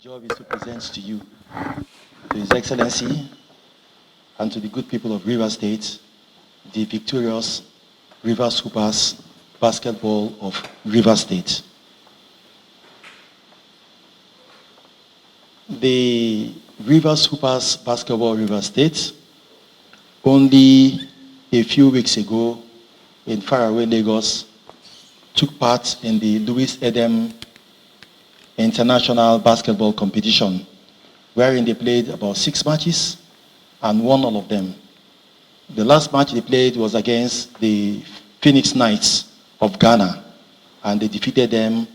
job is to present to you, to His Excellency, and to the good people of Rivers State, the victorious Rivers Hoopers basketball of Rivers State. The Rivers Hoopers basketball of Rivers State, only a few weeks ago in faraway Lagos, took part in the Louis Edem International Basketball Competition, wherein they played about 6 matches and won all of them. The last match they played was against the Phoenix Knights of Ghana, and they defeated them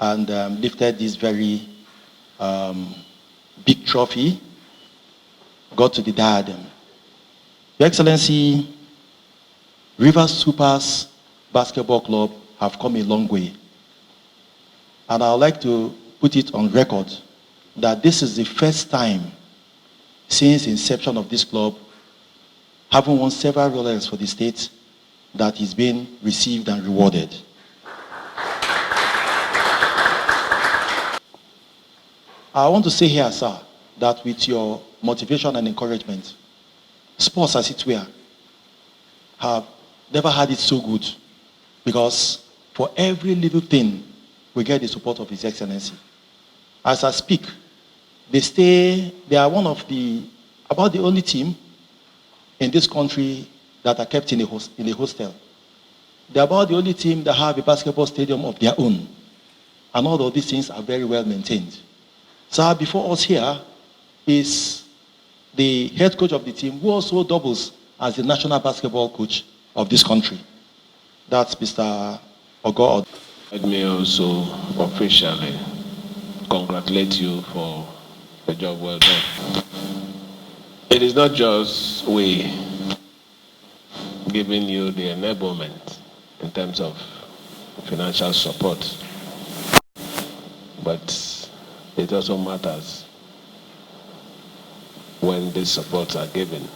and lifted this very big trophy, got to the diadem. Your Excellency, Rivers Supers Basketball Club have come a long way. And I would like to put it on record that this is the first time since the inception of this club, having won several laurels for the state, that is being received and rewarded. I want to say here, sir, that with your motivation and encouragement, sports as it were have never had it so good, because for every little thing, we get the support of His Excellency. As I speak, they are about the only team in this country that are kept in a hostel. They are about the only team that have a basketball stadium of their own. And all of these things are very well maintained. So before us here is the head coach of the team, who also doubles as the national basketball coach of this country. That's Mr. Ogo. Let me also officially congratulate you for a job well done. It is not just we giving you the enablement in terms of financial support, but it also matters when these supports are given.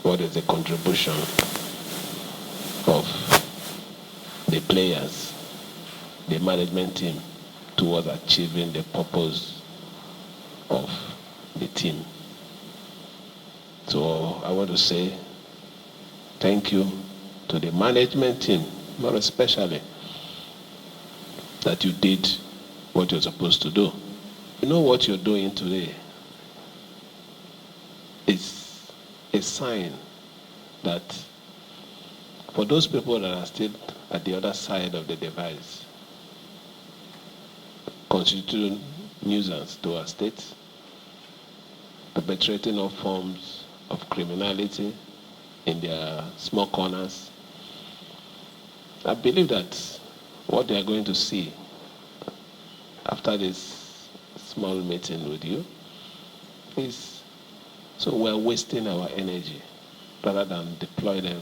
What is the contribution of the players, the management team, towards achieving the purpose of the team? So I want to say thank you to the management team, more especially, that you did what you're supposed to do. You know what you're doing today is a sign that for those people that are still at the other side of the device, constituting nuisance to our state, perpetrating all forms of criminality in their small corners, I believe that what they are going to see after this small meeting with you is, so we're wasting our energy rather than deploy them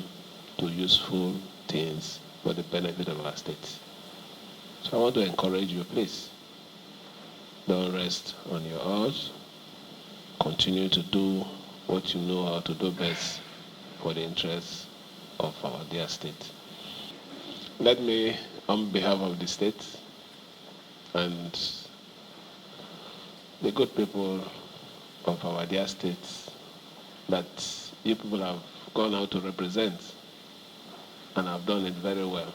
to useful things for the benefit of our state. So I want to encourage you, please, don't rest on your oars. Continue to do what you know how to do best for the interests of our dear state. Let me, on behalf of the state and the good people of our dear state that you people have gone out to represent and have done it very well.